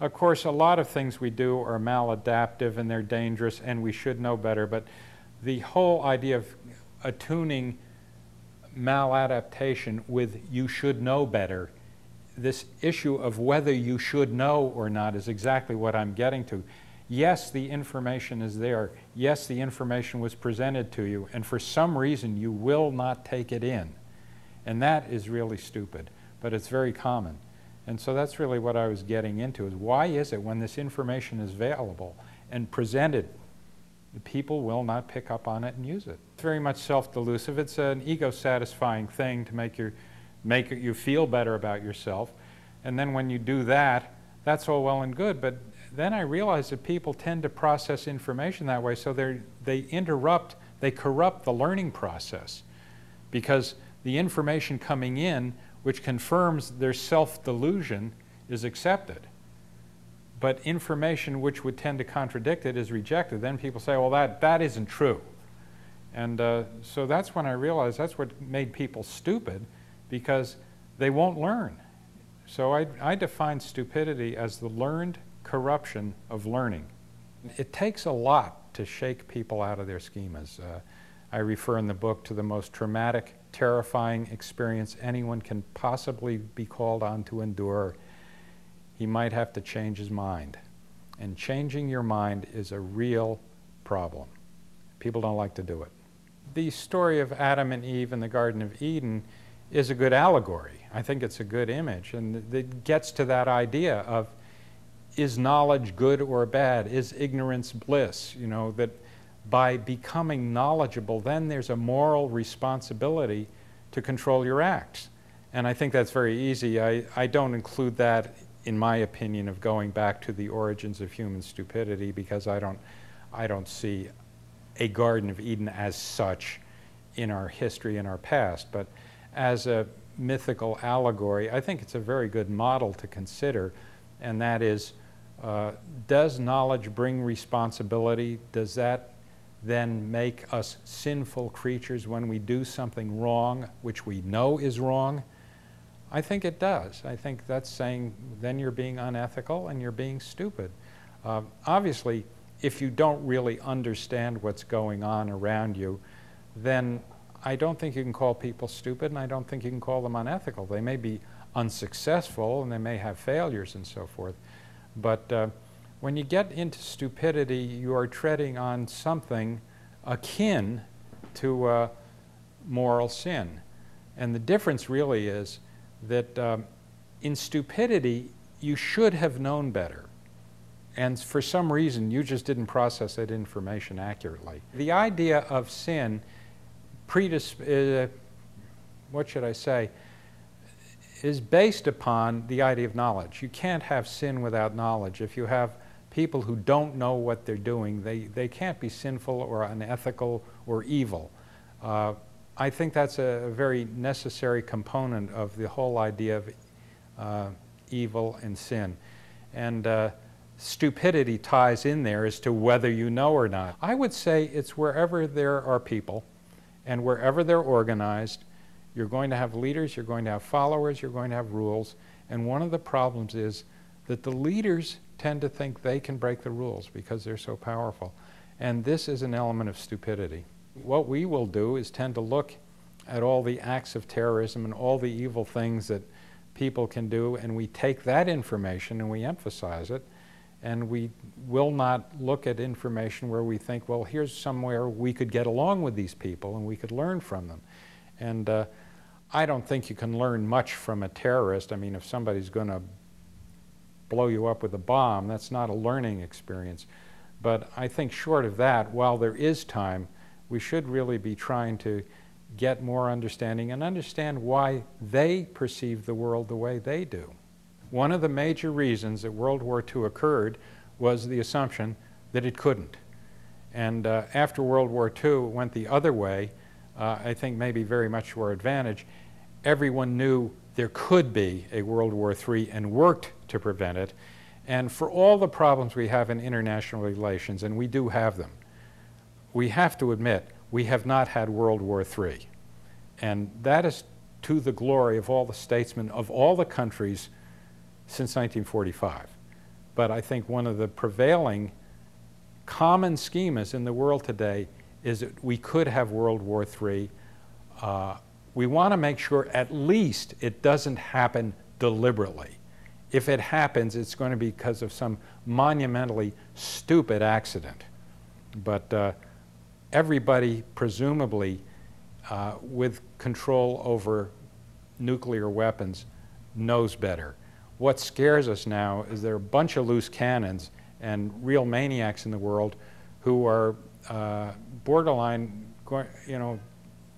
Of course, a lot of things we do are maladaptive and they're dangerous and we should know better, but the whole idea of attuning maladaptation with you should know better, this issue of whether you should know or not is exactly what I'm getting to. Yes, the information is there. Yes, the information was presented to you, and for some reason you will not take it in. And that is really stupid, but it's very common. And so that's really what I was getting into, is why is it when this information is available and presented, the people will not pick up on it and use it? It's very much self-delusive. It's an ego-satisfying thing to make you feel better about yourself. And then when you do that, that's all well and good, but then I realized that people tend to process information that way, so they corrupt the learning process, because the information coming in, which confirms their self-delusion, is accepted. But information which would tend to contradict it is rejected. Then people say, well, that isn't true. And so that's when I realized that's what made people stupid, because they won't learn. So I define stupidity as the learned corruption of learning. It takes a lot to shake people out of their schemas. I refer in the book to the most traumatic, terrifying experience anyone can possibly be called on to endure. He might have to change his mind. And changing your mind is a real problem. People don't like to do it. The story of Adam and Eve in the Garden of Eden is a good allegory. I think it's a good image, and it gets to that idea of, is knowledge good or bad? Is ignorance bliss? You know, that by becoming knowledgeable, then there's a moral responsibility to control your acts. And I think that's very easy. I don't include that, in my opinion, of going back to the origins of human stupidity, because I don't see a Garden of Eden as such in our history, in our past. But as a mythical allegory, I think it's a very good model to consider, and that is, does knowledge bring responsibility? Does that then make us sinful creatures when we do something wrong, which we know is wrong? I think it does. I think that's saying then you're being unethical and you're being stupid. Obviously, if you don't really understand what's going on around you, then I don't think you can call people stupid, and I don't think you can call them unethical. They may be unsuccessful and they may have failures and so forth. But when you get into stupidity, you are treading on something akin to moral sin. And the difference really is that in stupidity, you should have known better. And for some reason, you just didn't process that information accurately. The idea of sin, what should I say, is based upon the idea of knowledge. You can't have sin without knowledge. If you have people who don't know what they're doing, they can't be sinful or unethical or evil. I think that's a very necessary component of the whole idea of evil and sin. And stupidity ties in there as to whether you know or not. I would say it's wherever there are people and wherever they're organized, you're going to have leaders, you're going to have followers, you're going to have rules. And one of the problems is that the leaders tend to think they can break the rules because they're so powerful. And this is an element of stupidity. What we will do is tend to look at all the acts of terrorism and all the evil things that people can do, and we take that information and we emphasize it, and we will not look at information where we think, well, here's somewhere we could get along with these people and we could learn from them. And I don't think you can learn much from a terrorist. I mean, if somebody's going to blow you up with a bomb, that's not a learning experience. But I think short of that, while there is time, we should really be trying to get more understanding and understand why they perceive the world the way they do. One of the major reasons that World War II occurred was the assumption that it couldn't. And after World War II it went the other way, I think maybe very much to our advantage. Everyone knew there could be a World War III and worked to prevent it. And for all the problems we have in international relations, and we do have them, we have to admit we have not had World War III. And that is to the glory of all the statesmen of all the countries since 1945. but I think one of the prevailing common schemas in the world today is that we could have World War III. We want to make sure at least it doesn't happen deliberately. If it happens, it's going to be because of some monumentally stupid accident. But everybody, presumably, with control over nuclear weapons, knows better. What scares us now is there are a bunch of loose cannons and real maniacs in the world who are borderline,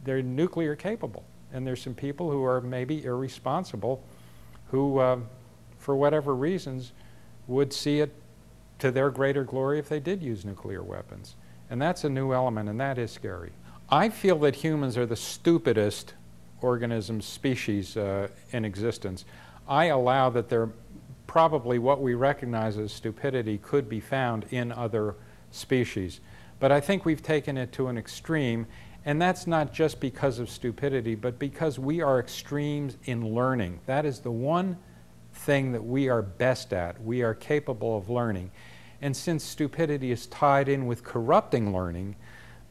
they're nuclear capable. And there's some people who are maybe irresponsible who, for whatever reasons, would see it to their greater glory if they did use nuclear weapons. And that's a new element, and that is scary. I feel that humans are the stupidest organism species in existence. I allow that there probably what we recognize as stupidity could be found in other species. But I think we've taken it to an extreme, and that's not just because of stupidity, but because we are extremes in learning. That is the one thing that we are best at. We are capable of learning. And since stupidity is tied in with corrupting learning,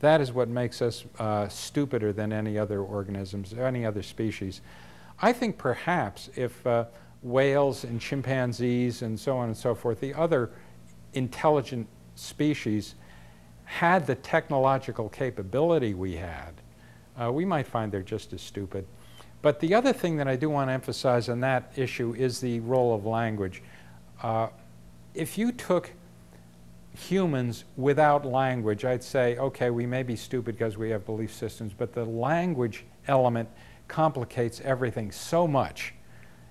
that is what makes us stupider than any other organisms, any other species. I think perhaps if whales and chimpanzees and so on and so forth, the other intelligent species, had the technological capability we had, we might find they're just as stupid. But the other thing that I do want to emphasize on that issue is the role of language. If you took humans without language, I'd say, okay, we may be stupid because we have belief systems, but the language element complicates everything so much,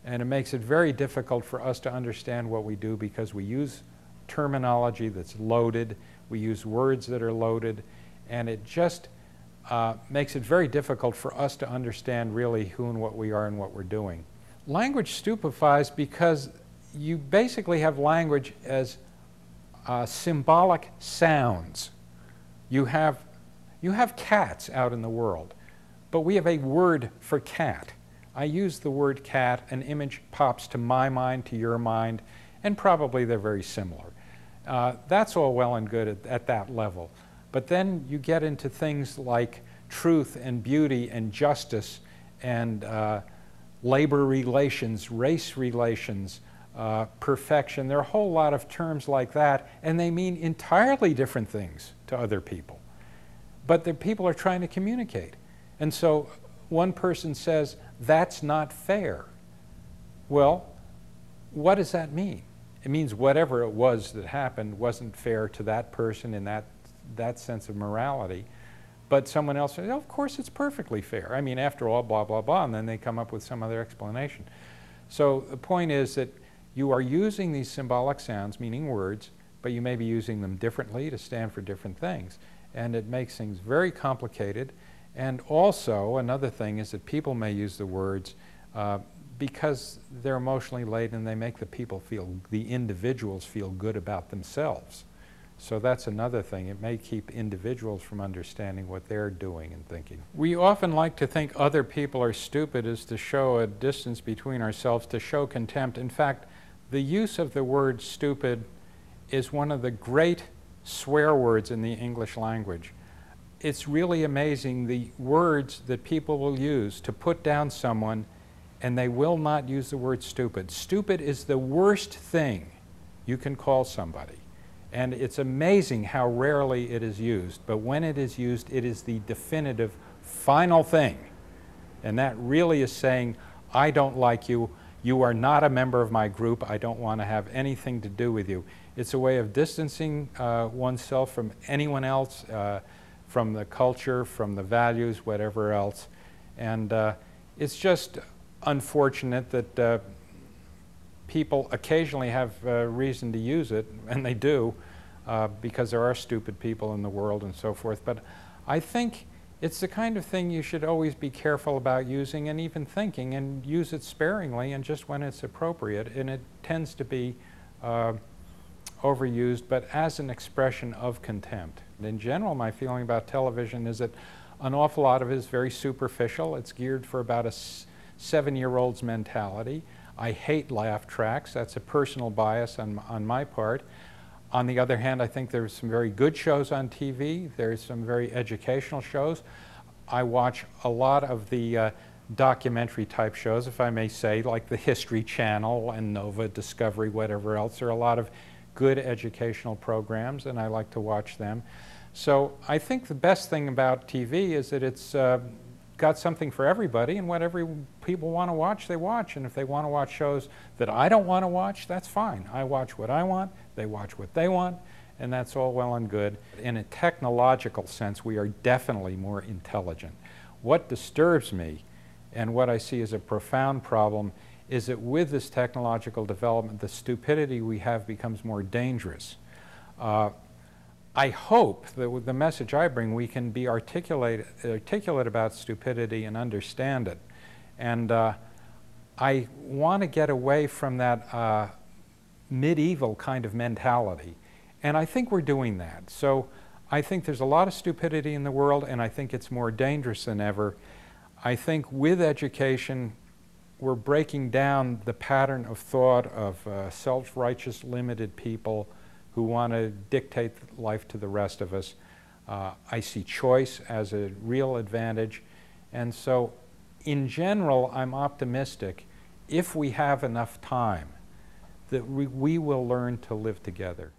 and it makes it very difficult for us to understand what we do because we use terminology that's loaded, we use words that are loaded, and it just makes it very difficult for us to understand really who and what we are and what we're doing. Language stupefies because you basically have language as symbolic sounds. You have cats out in the world, but we have a word for cat. I use the word cat, an image pops to my mind, to your mind, and probably they're very similar. That's all well and good at that level. But then you get into things like truth and beauty and justice and labor relations, race relations, perfection. There are a whole lot of terms like that, and they mean entirely different things to other people. But the people are trying to communicate. And so one person says, that's not fair. Well, what does that mean? It means whatever it was that happened wasn't fair to that person in that sense of morality. But someone else says, oh, of course it's perfectly fair. I mean, after all, blah, blah, blah, and then they come up with some other explanation. So the point is that you are using these symbolic sounds, meaning words, but you may be using them differently to stand for different things. And it makes things very complicated. And also, another thing is that people may use the words because they're emotionally laden and they make the individuals feel good about themselves. So that's another thing. It may keep individuals from understanding what they're doing and thinking. We often like to think other people are stupid as to show a distance between ourselves, to show contempt. In fact, the use of the word stupid is one of the great swear words in the English language. It's really amazing the words that people will use to put down someone, and they will not use the word stupid. Stupid is the worst thing you can call somebody. And it's amazing how rarely it is used. But when it is used, it is the definitive, final thing. And that really is saying, I don't like you. You are not a member of my group. I don't want to have anything to do with you. It's a way of distancing oneself from anyone else, from the culture, from the values, whatever else. And it's just unfortunate that people occasionally have reason to use it, and they do, because there are stupid people in the world and so forth. But I think it's the kind of thing you should always be careful about using and even thinking, and use it sparingly and just when it's appropriate. And it tends to be overused, but as an expression of contempt. In general, my feeling about television is that an awful lot of it is very superficial. It's geared for about a 7-year-old's mentality. I hate laugh tracks. That's a personal bias on my part. On the other hand, I think there's some very good shows on TV. There's some very educational shows. I watch a lot of the documentary type shows, if I may say, like the History Channel and Nova, Discovery, whatever else. There are a lot of good educational programs, and I like to watch them. So I think the best thing about TV is that it's got something for everybody, and whatever people want to watch, they watch. And if they want to watch shows that I don't want to watch, that's fine. I watch what I want, they watch what they want, and that's all well and good. In a technological sense, we are definitely more intelligent. What disturbs me, and what I see as a profound problem, is that with this technological development, the stupidity we have becomes more dangerous. I hope that with the message I bring, we can be articulate about stupidity and understand it. And I want to get away from that medieval kind of mentality. And I think we're doing that. So I think there's a lot of stupidity in the world, and I think it's more dangerous than ever. I think with education, we're breaking down the pattern of thought of self-righteous, limited people who want to dictate life to the rest of us. I see choice as a real advantage. And so, in general, I'm optimistic if we have enough time that we will learn to live together.